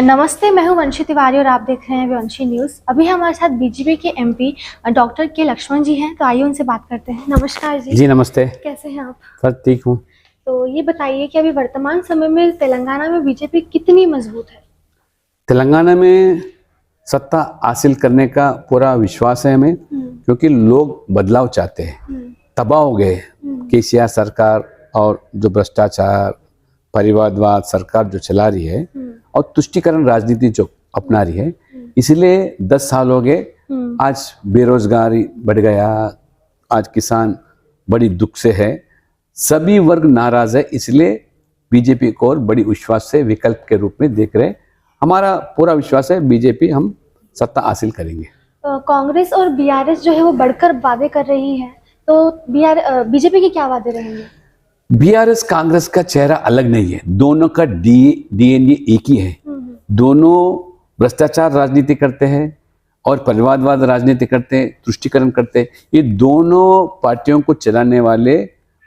नमस्ते, मैं हूं वंशी तिवारी और आप देख रहे हैं वंशी न्यूज़। अभी हमारे साथ बीजेपी के एमपी डॉक्टर के लक्ष्मण जी हैं, तो आइए उनसे बात करते हैं। नमस्कार जी। जी नमस्ते। कैसे हैं आप? सर ठीक हूँ। तो ये बताइए कि अभी वर्तमान समय में तेलंगाना में बीजेपी कितनी मजबूत है? तेलंगाना में सत्ता हासिल करने का पूरा विश्वास है हमें, क्योंकि लोग बदलाव चाहते हैं। तबाह हो गए केसीआर सरकार और जो भ्रष्टाचार परिवारवाद सरकार जो चला रही है और तुष्टीकरण राजनीति जो अपना रही है, इसलिए 10 साल हो गए। आज बेरोजगारी बढ़ गया, आज किसान बड़ी दुख से है, सभी वर्ग नाराज है। इसलिए बीजेपी को और बड़ी विश्वास से विकल्प के रूप में देख रहे हैं। हमारा पूरा विश्वास है बीजेपी हम सत्ता हासिल करेंगे। कांग्रेस और बीआरएस जो है वो बढ़कर वादे कर रही है, तो बीजेपी के क्या वादे रहेंगे? बीआरएस कांग्रेस का चेहरा अलग नहीं है, दोनों का डीएनए एक ही है। दोनों भ्रष्टाचार राजनीति करते हैं और परिवारवाद राजनीति करते हैं, तुष्टीकरण करते हैं। ये दोनों पार्टियों को चलाने वाले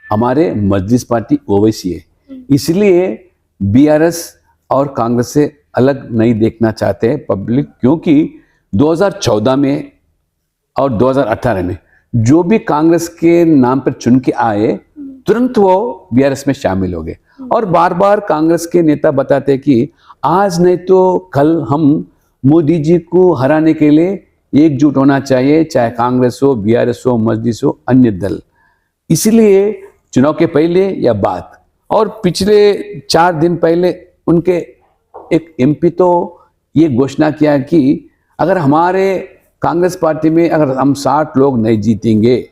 हमारे मजलिस पार्टी ओवैसी है। इसलिए बीआरएस और कांग्रेस से अलग नहीं देखना चाहते हैं पब्लिक, क्योंकि 2014 में और 2018 में जो भी कांग्रेस के नाम पर चुन के आए, तुरंत वो बीआरएस में शामिल हो गए। और बार बार कांग्रेस के नेता बताते कि आज नहीं तो कल हम मोदी जी को हराने के लिए एकजुट होना चाहिए, चाहे कांग्रेस हो, बीआरएस हो, मजलिस हो, अन्य दल। इसलिए चुनाव के पहले या बाद और पिछले 4 दिन पहले उनके एक एमपी तो ये घोषणा किया कि अगर हमारे कांग्रेस पार्टी में अगर हम 60 लोग नहीं जीतेंगे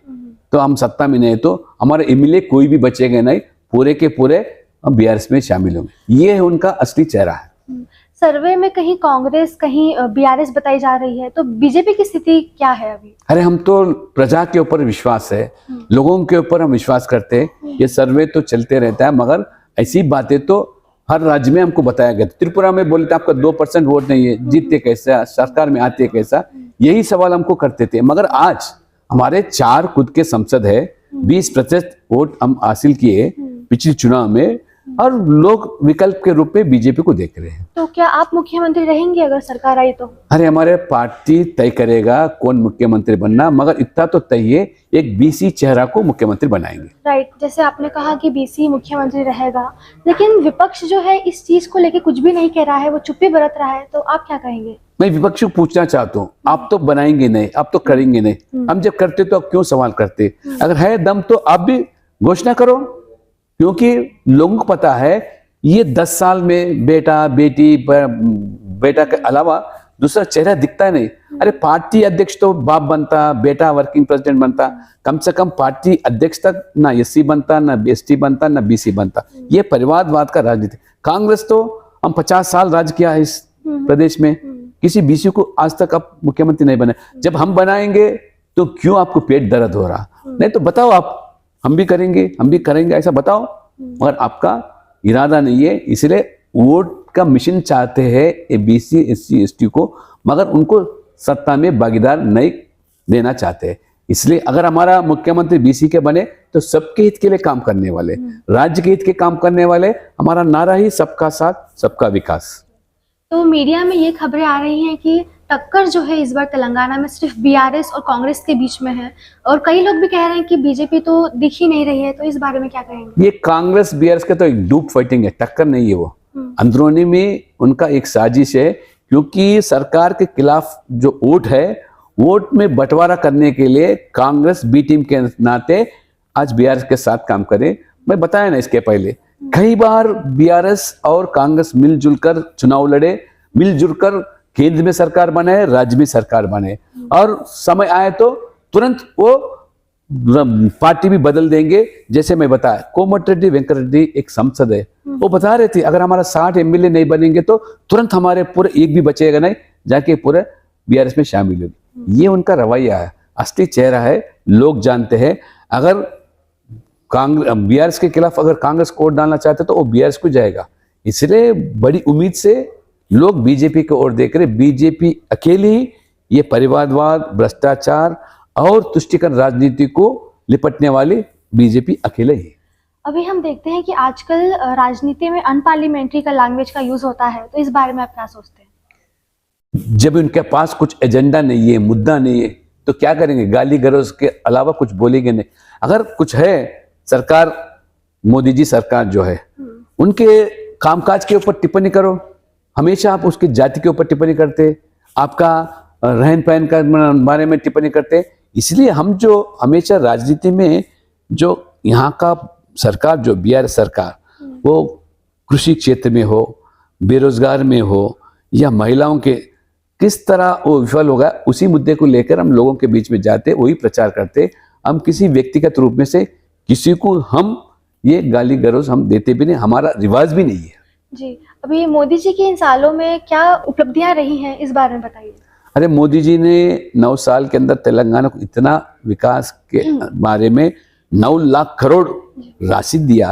तो हम सत्ता में नहीं, तो हमारे एमएलए कोई भी बचेगा नहीं, पूरे के पूरे हम बीआरएस में शामिल होंगे। ये है उनका असली चेहरा है। सर्वे में कहीं कांग्रेस कहीं बीआरएस बताई जा रही है, तो बीजेपी की स्थिति क्या है अभी? अरे हम तो प्रजा के ऊपर विश्वास है, लोगों के ऊपर हम विश्वास करते हैं। ये सर्वे तो चलते रहता है, मगर ऐसी बातें तो हर राज्य में हमको बताया गया। त्रिपुरा में बोलते आपका 2% वोट नहीं है, जीतते कैसा, सरकार में आते कैसा, यही सवाल हमको करते थे। मगर आज हमारे 4 खुद के संसद है, 20% वोट हम हासिल किए पिछले चुनाव में, और लोग विकल्प के रूप में बीजेपी को देख रहे हैं। तो क्या आप मुख्यमंत्री रहेंगे अगर सरकार आई तो? अरे हमारे पार्टी तय करेगा कौन मुख्यमंत्री बनना, मगर इतना तो तय है एक बीसी चेहरा को मुख्यमंत्री बनाएंगे। राइट, जैसे आपने कहा कि बीसी मुख्यमंत्री रहेगा, लेकिन विपक्ष जो है इस चीज को लेके कुछ भी नहीं कह रहा है, वो चुप्पी बरत रहा है, तो आप क्या कहेंगे? मैं विपक्ष को पूछना चाहता हूँ, आप तो बनाएंगे नहीं, आप तो करेंगे नहीं, हम जब करते तो आप क्यों सवाल करते? अगर है दम तो आप भी घोषणा करो, क्योंकि लोगों को पता है ये 10 साल में बेटा के अलावा दूसरा चेहरा दिखता नहीं। अरे पार्टी अध्यक्ष तो बाप बनता, बेटा वर्किंग प्रेसिडेंट बनता, कम से कम पार्टी अध्यक्ष तक ना एससी बनता, ना एसटी बनता, ना बीसी बनता। ये परिवारवाद का राजनीति। कांग्रेस तो हम 50 साल राज किया है इस प्रदेश में, किसी बीसी को आज तक आप मुख्यमंत्री नहीं बने। जब हम बनाएंगे तो क्यों आपको पेट दर्द हो रहा? नहीं तो बताओ आप, हम भी करेंगे ऐसा बताओ, मगर आपका इरादा नहीं है। इसलिए वोट का मिशन चाहते हैं बीसी एससी एसटी को, मगर उनको सत्ता में भागीदार नहीं देना चाहते। इसलिए अगर हमारा मुख्यमंत्री बीसी के बने तो सबके हित के लिए काम करने वाले, राज्य के हित के काम करने वाले। हमारा नारा ही सबका साथ सबका विकास। तो मीडिया में ये खबरें आ रही हैं कि टक्कर जो है इस बार तेलंगाना में सिर्फ बीआरएस और कांग्रेस के बीच में है, और कई लोग भी कह रहे हैं कि बीजेपी तो दिख ही नहीं रही है, तो इस बारे में क्या कहेंगे? ये कांग्रेस बीआरएस का तो एक डूप फाइटिंग है, टक्कर नहीं है। वो अंदरूनी में उनका एक साजिश है, क्योंकि सरकार के खिलाफ जो वोट है, वोट में बंटवारा करने के लिए कांग्रेस बी टीम के नाते आज बीआरएस के साथ काम करे। मैं बताया ना इसके पहले कई बार बीआरएस और कांग्रेस मिलजुल कर चुनाव लड़े, मिलजुल कर केंद्र में सरकार बनाए, राज्य में सरकार बने, और समय आए तो तुरंत वो पार्टी भी बदल देंगे। जैसे मैं बताया, कोमटिरेड्डी वेंकट रेड्डी एक सांसद है, वो बता रहे थे अगर हमारा 60 एमएलए नहीं बनेंगे तो तुरंत हमारे पूरे एक भी बचेगा नहीं, जाके पूरे बीआरएस में शामिल होगी। ये उनका रवैया है, असली चेहरा है, लोग जानते हैं। अगर बीआरएस के खिलाफ अगर कांग्रेस वोट डालना चाहते तो वो बीआरएस को जाएगा। इसलिए बड़ी उम्मीद से लोग बीजेपी की ओर देख रहे। बीजेपी अकेली ही ये परिवारवाद, भ्रष्टाचार और तुष्टीकरण राजनीति को लिपटने वाली बीजेपी अकेले ही। अभी हम देखते हैं कि आजकल राजनीति में अनपार्लियामेंट्री का लैंग्वेज का यूज होता है, तो इस बारे में आप क्या सोचते हैं? जब उनके पास कुछ एजेंडा नहीं है, मुद्दा नहीं है, तो क्या करेंगे? गाली गलौज के अलावा कुछ बोलेंगे नहीं। अगर कुछ है, सरकार, मोदी जी सरकार जो है, उनके कामकाज के ऊपर टिप्पणी करो। हमेशा आप उसकी जाति के ऊपर टिप्पणी करते, आपका रहन सहन का बारे में टिप्पणी करते। इसलिए हम जो हमेशा राजनीति में जो यहाँ का सरकार, जो बिहार सरकार, वो कृषि क्षेत्र में हो, बेरोजगार में हो, या महिलाओं के किस तरह वो विफल होगा, उसी मुद्दे को लेकर हम लोगों के बीच में जाते, वही प्रचार करते। हम किसी व्यक्तिगत रूप में से किसी को हम ये गाली गलौज हम देते भी नहीं, हमारा रिवाज भी नहीं है। जी, अभी मोदी जी के इन सालों में क्या उपलब्धियां रही हैं, इस बारे में बताइए। अरे मोदी जी ने 9 साल के अंदर तेलंगाना को इतना विकास के बारे में 9 लाख करोड़ राशि दिया,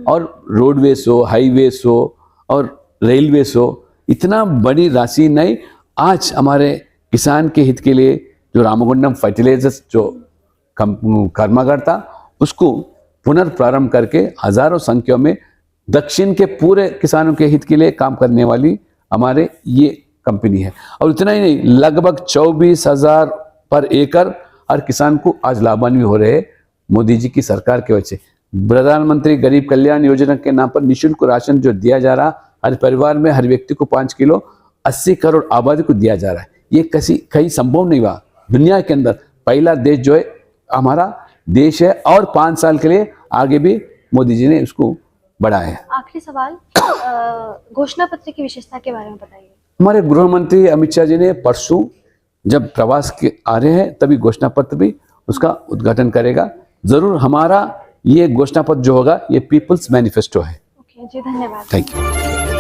और रोडवेज हो, हाईवेज हो और रेलवेज हो, इतना बड़ी राशि नहीं। आज हमारे किसान के हित के लिए जो रामगुंडम फर्टिलाइजर्स जो कर्मागार था, उसको पुनर्प्रारंभ करके हजारों संख्या में दक्षिण के पूरे किसानों के हित के लिए काम करने वाली हमारे ये कंपनी है। और इतना ही नहीं, लगभग 24,000 पर एकड़ हर किसान को आज लाभान्वित हो रहे हैं मोदी जी की सरकार की वजह से। प्रधानमंत्री गरीब कल्याण योजना के नाम पर निःशुल्क राशन जो दिया जा रहा, हर परिवार में हर व्यक्ति को 5 किलो 80 करोड़ आबादी को दिया जा रहा है। ये कहीं संभव नहीं हुआ। दुनिया के अंदर पहला देश जो है हमारा देश है, और 5 साल के लिए आगे भी मोदी जी ने उसको बढ़ाया है। आखिरी सवाल, घोषणा पत्र की विशेषता के बारे में बताइए। हमारे गृह मंत्री अमित शाह जी ने परसों जब प्रवास के आ रहे हैं, तभी घोषणा पत्र भी उसका उद्घाटन करेगा। जरूर हमारा ये घोषणा पत्र जो होगा, ये पीपल्स मैनिफेस्टो है। ओके जी, धन्यवाद। Thank you.